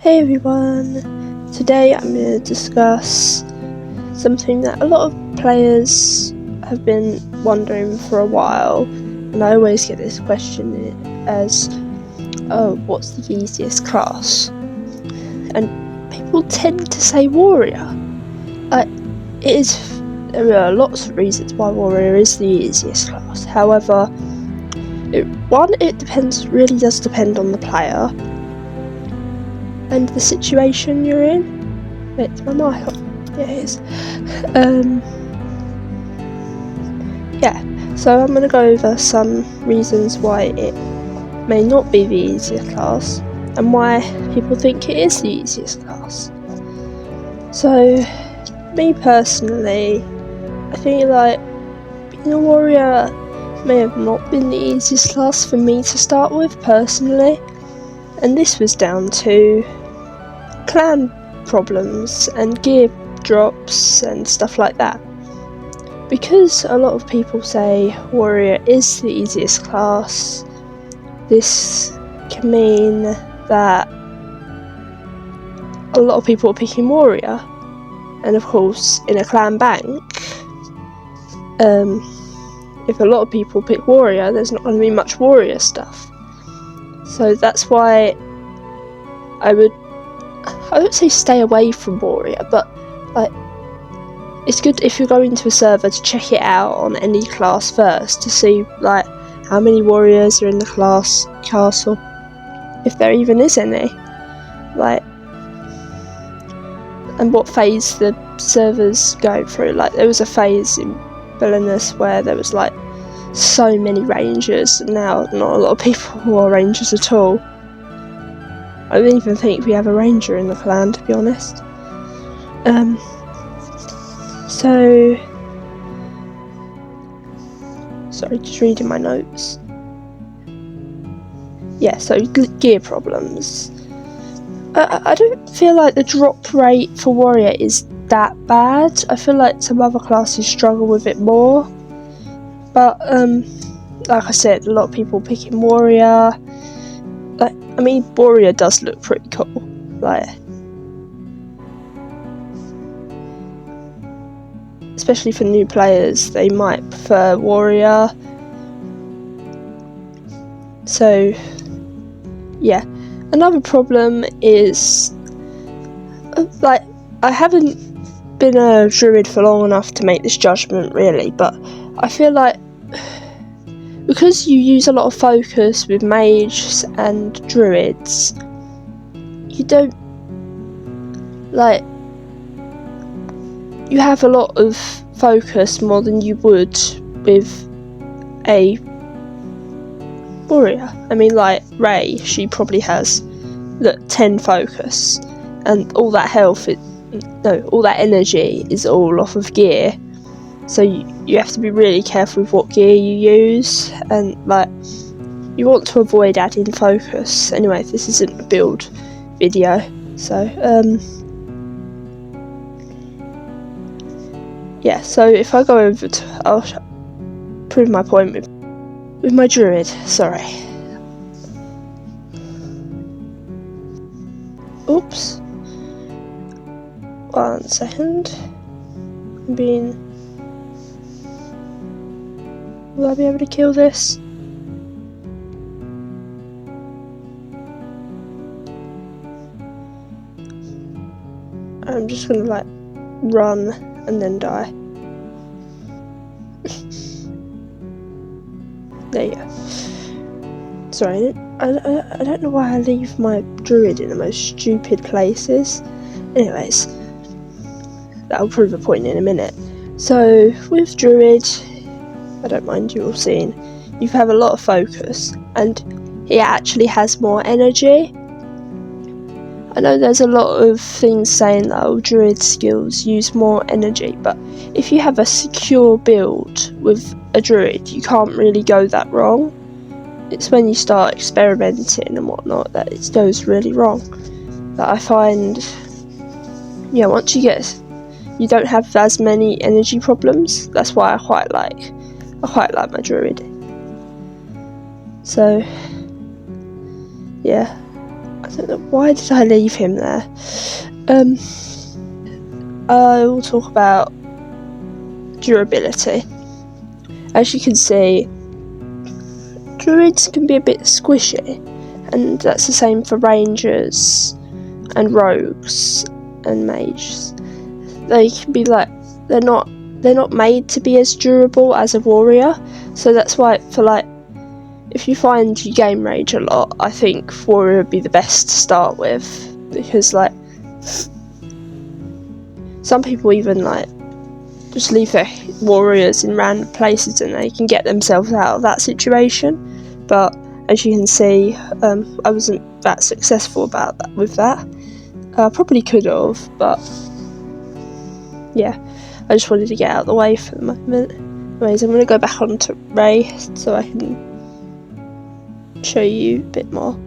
Hey everyone, today I'm going to discuss something that a lot of players have been wondering for a while, and I always get this question as, oh, what's the easiest class? And people tend to say warrior. There are lots of reasons why warrior is the easiest class. However, it really does depend on the player and the situation you're in. Wait, is my mic on? Yeah, it is. So I'm going to go over some reasons why it may not be the easiest class and why people think it is the easiest class. So, me personally, I think being a warrior may have not been the easiest class for me to start with personally, and this was down to clan problems and gear drops and stuff like that. Because a lot of people say warrior is the easiest class, this can mean that a lot of people are picking warrior, and of course in a clan bank, if a lot of people pick warrior, there's not going to be much warrior stuff. So that's why I would say stay away from warrior, but it's good if you're going to a server to check it out on any class first to see how many warriors are in the class castle, if there even is any, and what phase the server's going through. There was a phase in Villainous where there was so many rangers, and now not a lot of people who are rangers at all. I don't even think we have a ranger in the clan, to be honest. Sorry, just reading my notes. Yeah, so gear problems. I don't feel like the drop rate for warrior is that bad. I feel like some other classes struggle with it more. But, like I said, a lot of people picking warrior. Warrior does look pretty cool. Especially for new players, they might prefer warrior. So, yeah. Another problem is, I haven't been a druid for long enough to make this judgment really, but I feel like because you use a lot of focus with mages and druids, you don't you have a lot of focus more than you would with a warrior. Ray, she probably has 10 focus, and all that health, all that energy is all off of gear. So you have to be really careful with what gear you use, and you want to avoid adding focus. Anyway, this isn't a build video, so yeah. So if I go over I'll prove my point with my druid. Sorry. Oops. 1 second. Will I be able to kill this? I'm just gonna run and then die. There you go. Sorry, I don't know why I leave my druid in the most stupid places. Anyways, that'll prove a point in a minute. So with druid, I don't mind you all seeing, you have a lot of focus, and he actually has more energy. I know there's a lot of things saying that druid skills use more energy, but if you have a secure build with a druid, you can't really go that wrong. It's when you start experimenting and whatnot that it goes really wrong. That I find, once you don't have as many energy problems. That's why I quite like my druid. So, yeah. I don't know, why did I leave him there? I will talk about durability. As you can see, druids can be a bit squishy, and that's the same for rangers and rogues and mages. They can be like, they're not made to be as durable as a warrior, so that's why for like, if you find you game rage a lot, I think warrior would be the best to start with, because like some people even like just leave their warriors in random places and they can get themselves out of that situation. But as you can see, I wasn't that successful with that. I probably could have, but yeah, I just wanted to get out of the way for the moment. Anyways, I'm going to go back onto Ray so I can show you a bit more.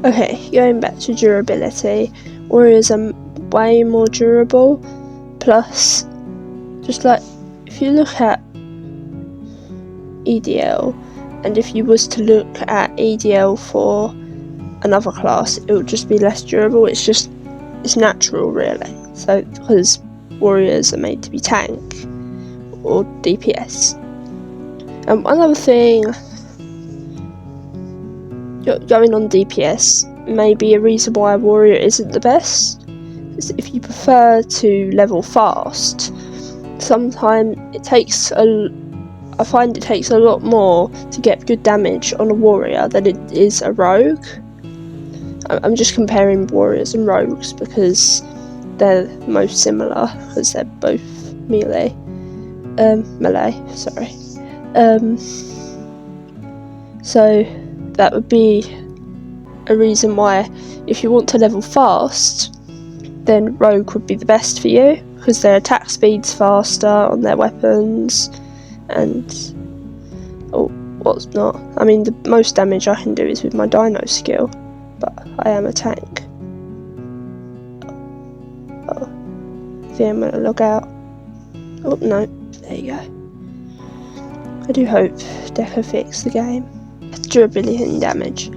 Okay, going back to durability, warriors are way more durable, plus just like if you look at EDL, and if you was to look at EDL for another class, it would just be less durable. It's natural really, so because warriors are made to be tank or DPS. And another thing, going on DPS may be a reason why a warrior isn't the best. If you prefer to level fast, sometimes I find it takes a lot more to get good damage on a warrior than it is a rogue. I'm just comparing warriors and rogues because they're most similar, because they're both melee. So that would be a reason why, if you want to level fast, then rogue would be the best for you, because their attack speed's faster on their weapons, and what's not. I mean, the most damage I can do is with my dino skill, but I am a tank. Oh, I think I'm gonna log out. Oh no, there you go. I do hope Deco fixed the game. Durability and damage.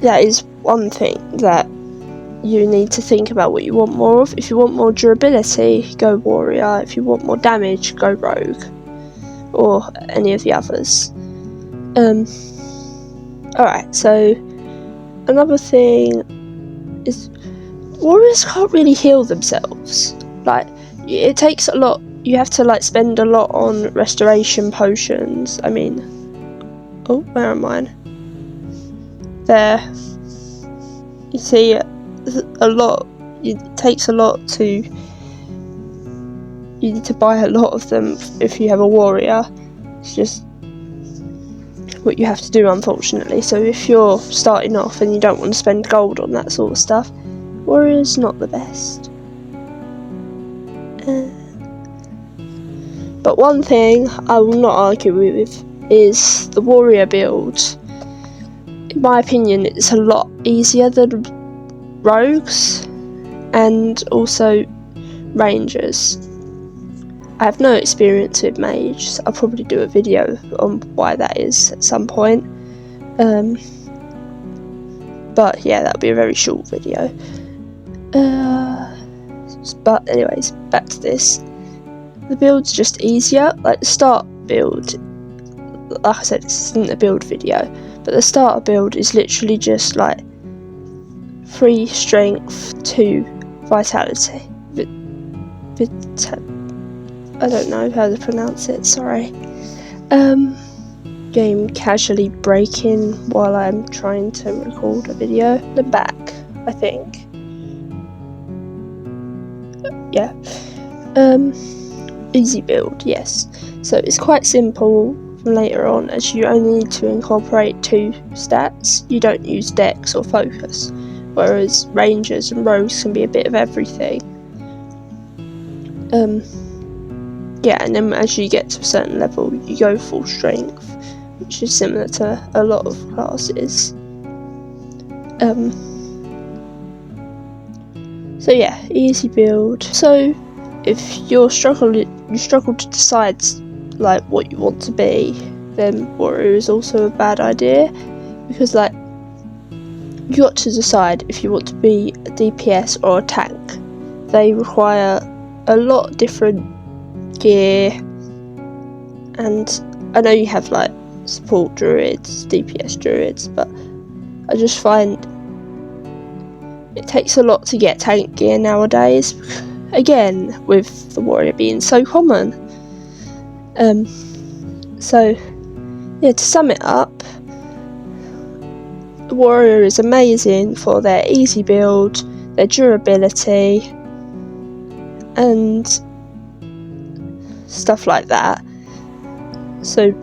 That is one thing that you need to think about what you want more of. If you want more durability, go warrior. If you want more damage, go rogue, or any of the others. Alright, so another thing is warriors can't really heal themselves. Like, it takes a lot. You have to like spend a lot on restoration potions. I mean, oh, where am I? There. You see, a lot. It takes a lot to. You need to buy a lot of them if you have a warrior. It's just what you have to do, unfortunately. So if you're starting off and you don't want to spend gold on that sort of stuff, warrior's not the best. But one thing I will not argue with is the warrior build. In my opinion, it's a lot easier than rogues and also rangers. I have no experience with mage, so I'll probably do a video on why that is at some point. But yeah, that'll be a very short video. But anyways, back to this. The build's just easier. Like the start build, like I said, this isn't a build video, but the starter build is literally just like 3 strength, 2 vitality. I don't know how to pronounce it, sorry. Game casually breaking while I'm trying to record a video. The back, I think. Yeah. Easy build, yes. So it's quite simple from later on, as you only need to incorporate 2 stats. You don't use dex or focus, whereas rangers and rogues can be a bit of everything. Yeah, and then as you get to a certain level, you go full strength, which is similar to a lot of classes. So yeah, easy build. So if you struggle to decide like what you want to be, then warrior is also a bad idea, because like you got to decide if you want to be a DPS or a tank. They require a lot of different gear, and I know you have like support druids, DPS druids, but I just find it takes a lot to get tank gear nowadays, again with the warrior being so common. So yeah, to sum it up, the warrior is amazing for their easy build, their durability, and stuff like that. So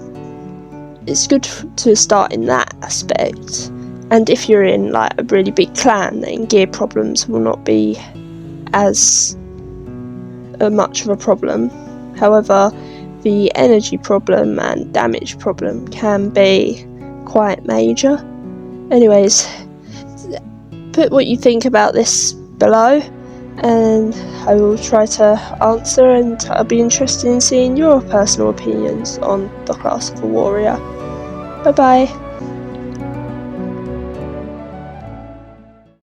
it's good to start in that aspect. And if you're in like a really big clan, then gear problems will not be as much of a problem. However, the energy problem and damage problem can be quite major. Anyways, put what you think about this below, and I will try to answer, and I'll be interested in seeing your personal opinions on the class of a warrior. Bye bye.